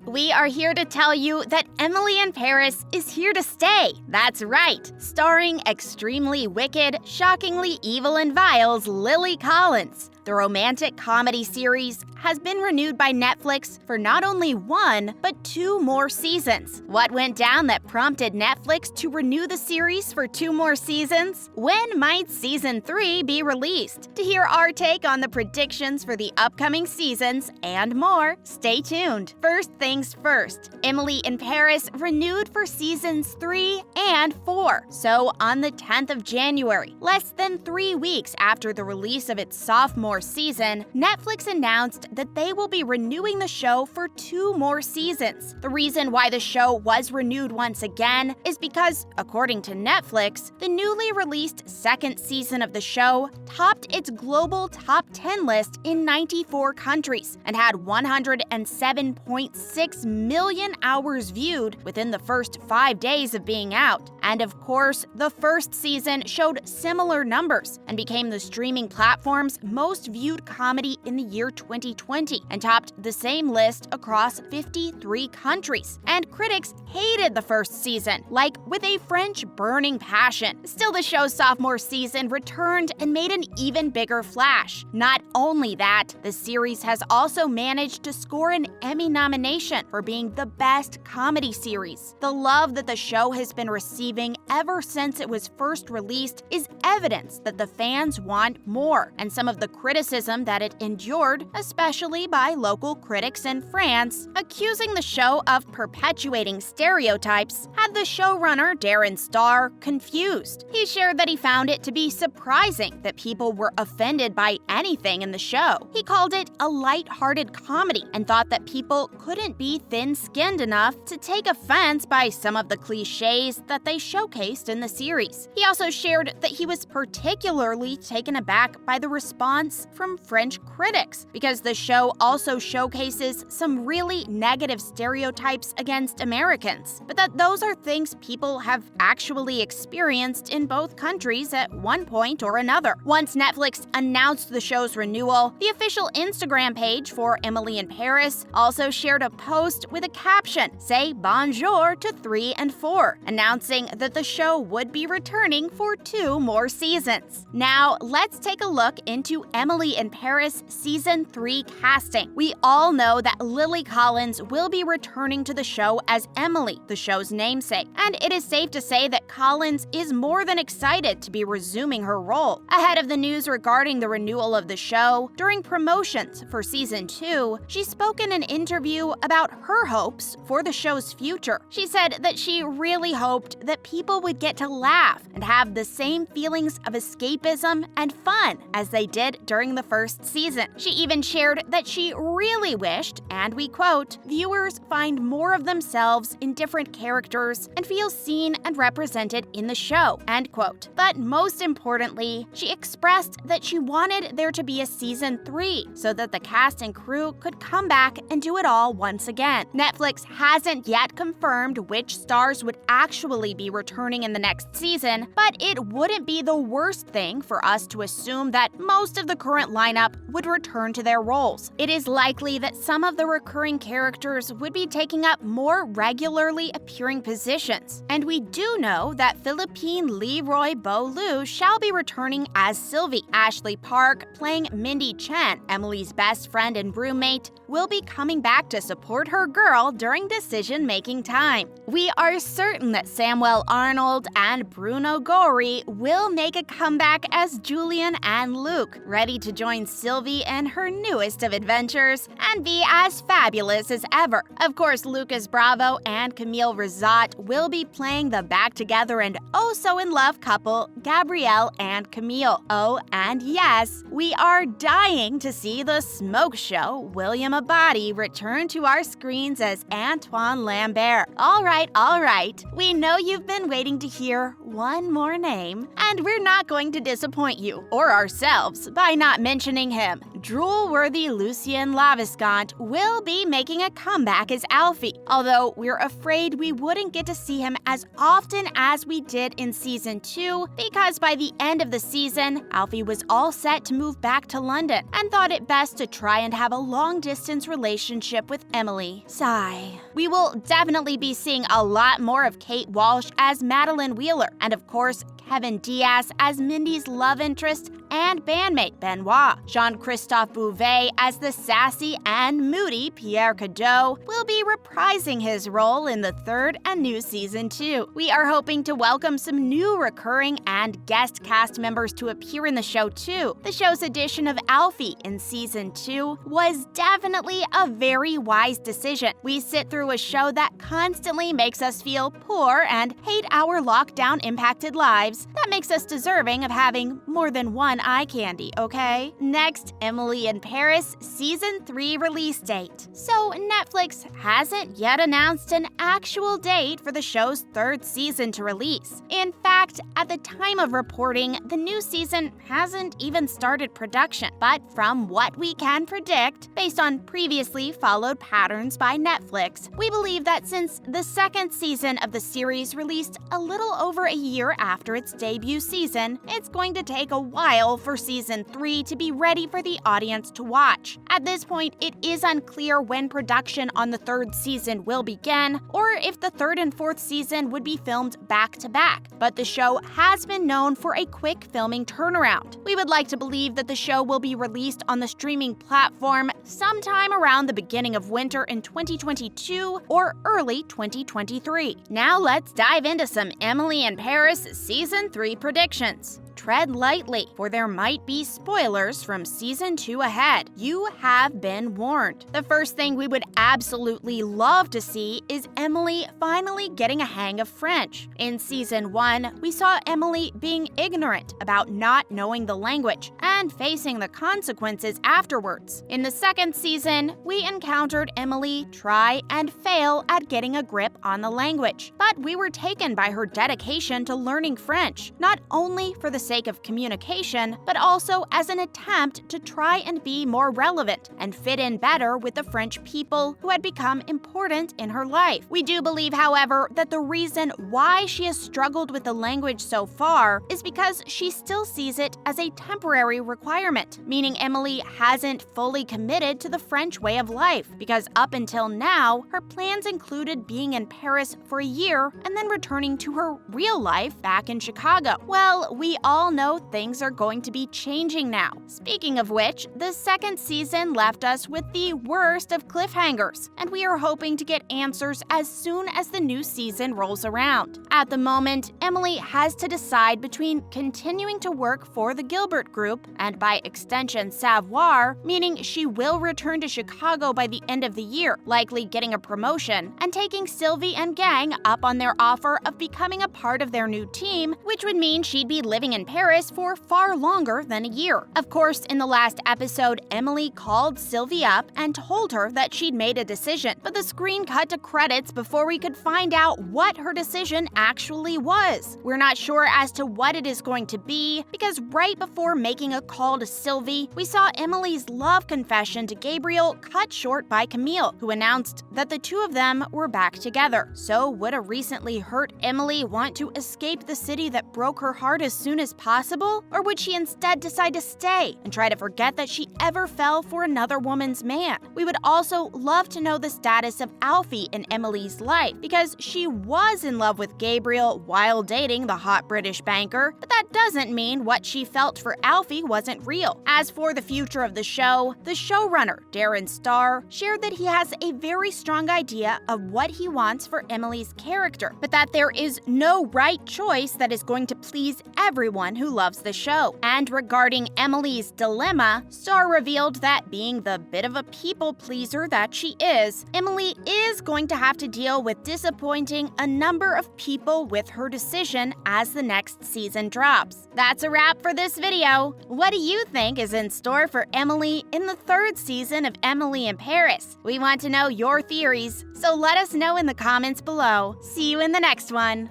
We are here to tell you that Emily in Paris is here to stay. That's right. Starring extremely wicked, shockingly evil and vile's Lily Collins. The romantic comedy series has been renewed by Netflix for not only 1, but 2 more seasons. What went down that prompted Netflix to renew the series for 2 more seasons? When might Season 3 be released? To hear our take on the predictions for the upcoming seasons and more, stay tuned. First things first, Emily in Paris renewed for Seasons 3 and 4. So on the 10th of January, less than 3 weeks after the release of its sophomore season, Netflix announced that they will be renewing the show for 2 more seasons. The reason why the show was renewed once again is because, according to Netflix, the newly released second season of the show topped its global top 10 list in 94 countries and had 107.6 million hours viewed within the first 5 days of being out. And of course, the first season showed similar numbers and became the streaming platform's most viewed comedy in the year 2020 and topped the same list across 53 countries. And critics hated the first season, like with a French burning passion. Still, the show's sophomore season returned and made an even bigger flash. Not only that, the series has also managed to score an Emmy nomination for being the best comedy series. The love that the show has been receiving ever since it was first released is evidence that the fans want more, and some of the criticism that it endured, especially by local critics in France, accusing the show of perpetuating stereotypes, had the showrunner Darren Star confused. He shared that he found it to be surprising that people were offended by anything in the show. He called it a light-hearted comedy and thought that people couldn't be thin-skinned enough to take offense by some of the cliches that they showcased in the series. He also shared that he was particularly taken aback by the response from French critics, because the show also showcases some really negative stereotypes against Americans, but that those are things people have actually experienced in both countries at one point or another. Once Netflix announced the show's renewal, the official Instagram page for Emily in Paris also shared a post with a caption, "Say bonjour to 3 and 4, announcing that the show would be returning for 2 more seasons. Now, let's take a look into Emily in Paris Season 3 casting. We all know that Lily Collins will be returning to the show as Emily, the show's namesake, and it is safe to say that Collins is more than excited to be resuming her role. Ahead of the news regarding the renewal of the show, during promotions for Season 2, she spoke in an interview about her hopes for the show's future. She said that she really hoped that people would get to laugh and have the same feelings of escapism and fun as they did during the first season. She even shared that she really wished, and we quote, "viewers find more of themselves in different characters and feel seen and represented in the show," end quote. But most importantly, she expressed that she wanted there to be a Season 3 so that the cast and crew could come back and do it all once again. Netflix hasn't yet confirmed which stars would actually be returning in the next season, but it wouldn't be the worst thing for us to assume that most of the current lineup would return to their roles. It is likely that some of the recurring characters would be taking up more regularly appearing positions. And we do know that Philippine Leroy Bo Liu shall be returning as Sylvie. Ashley Park, playing Mindy Chen, Emily's best friend and roommate, will be coming back to support her girl during decision-making time. We are certain that Samuel Arnold and Bruno Gori will make a comeback as Julian and Luke, ready to join Sylvie in her newest of adventures and be as fabulous as ever. Of course, Lucas Bravo and Camille Rizat will be playing the back-together and oh-so-in-love couple, Gabrielle and Camille. Oh, and yes, we are dying to see the smoke show William Abadi return to our screens as Antoine Lambert. All right, we know you've been waiting to hear one more name, and we're not going to disappoint you or ourselves by not mentioning him. drool-worthy Lucien Laviscant will be making a comeback as Alfie, although we're afraid we wouldn't get to see him as often as we did in Season 2 because by the end of the season, Alfie was all set to move back to London and thought it best to try and have a long-distance relationship with Emily. Sigh. We will definitely be seeing a lot more of Kate Walsh as Madeline Wheeler, and of course, Kevin Diaz as Mindy's love interest and bandmate Benoit. Jean-Christophe Bouvet as the sassy and moody Pierre Cadeau will be reprising his role in the third and new Season 2. We are hoping to welcome some new recurring and guest cast members to appear in the show too. The show's addition of Alfie in Season 2 was definitely a very wise decision. We sit through a show that constantly makes us feel poor and hate our lockdown-impacted lives. That makes us deserving of having more than one eye candy, okay? Next, Emily in Paris Season 3 release date. So Netflix hasn't yet announced an actual date for the show's third season to release. In fact, at the time of reporting, the new season hasn't even started production. But from what we can predict, based on previously followed patterns by Netflix, we believe that since the second season of the series released a little over a year after its debut season, it's going to take a while for Season 3 to be ready for the audience to watch. At this point, it is unclear when production on the third season will begin, or if the third and fourth season would be filmed back-to-back, but the show has been known for a quick filming turnaround. We would like to believe that the show will be released on the streaming platform sometime around the beginning of winter in 2022 or early 2023. Now let's dive into some Emily in Paris Season 3 predictions. Tread lightly, for there might be spoilers from Season 2 ahead. You have been warned. The first thing we would absolutely love to see is Emily finally getting a hang of French. In Season 1, we saw Emily being ignorant about not knowing the language and facing the consequences afterwards. In the second season, we encountered Emily try and fail at getting a grip on the language, but we were taken by her dedication to learning French, not only for the sake of communication, but also as an attempt to try and be more relevant and fit in better with the French people who had become important in her life. We do believe, however, that the reason why she has struggled with the language so far is because she still sees it as a temporary requirement, meaning Emily hasn't fully committed to the French way of life, because up until now, her plans included being in Paris for a year and then returning to her real life back in Chicago. Well, we all know things are going to be changing now. Speaking of which, the second season left us with the worst of cliffhangers, and we are hoping to get answers as soon as the new season rolls around. At the moment, Emily has to decide between continuing to work for the Gilbert Group, and by extension Savoir, meaning she will return to Chicago by the end of the year, likely getting a promotion, and taking Sylvie and gang up on their offer of becoming a part of their new team, which would mean she'd be living in Paris for far longer than a year. Of course, in the last episode, Emily called Sylvie up and told her that she'd made a decision, but the screen cut to credits before we could find out what her decision actually was. We're not sure as to what it is going to be, because right before making a call to Sylvie, we saw Emily's love confession to Gabriel cut short by Camille, who announced that the two of them were back together. So would a recently hurt Emily want to escape the city that broke her heart as soon as possible? Or would she instead decide to stay and try to forget that she ever fell for another woman's man? We would also love to know the status of Alfie in Emily's life, because she was in love with Gabriel while dating the hot British banker, but that doesn't mean what she felt for Alfie wasn't real. As for the future of the showrunner, Darren Star, shared that he has a very strong idea of what he wants for Emily's character, but that there is no right choice that is going to please everyone who loves the show. And regarding Emily's dilemma, Star revealed that being the bit of a people pleaser that she is, Emily is going to have to deal with disappointing a number of people with her decision as the next season drops. That's a wrap for this video. What do you think is in store for Emily in the third season of Emily in Paris? We want to know your theories, so let us know in the comments below. See you in the next one.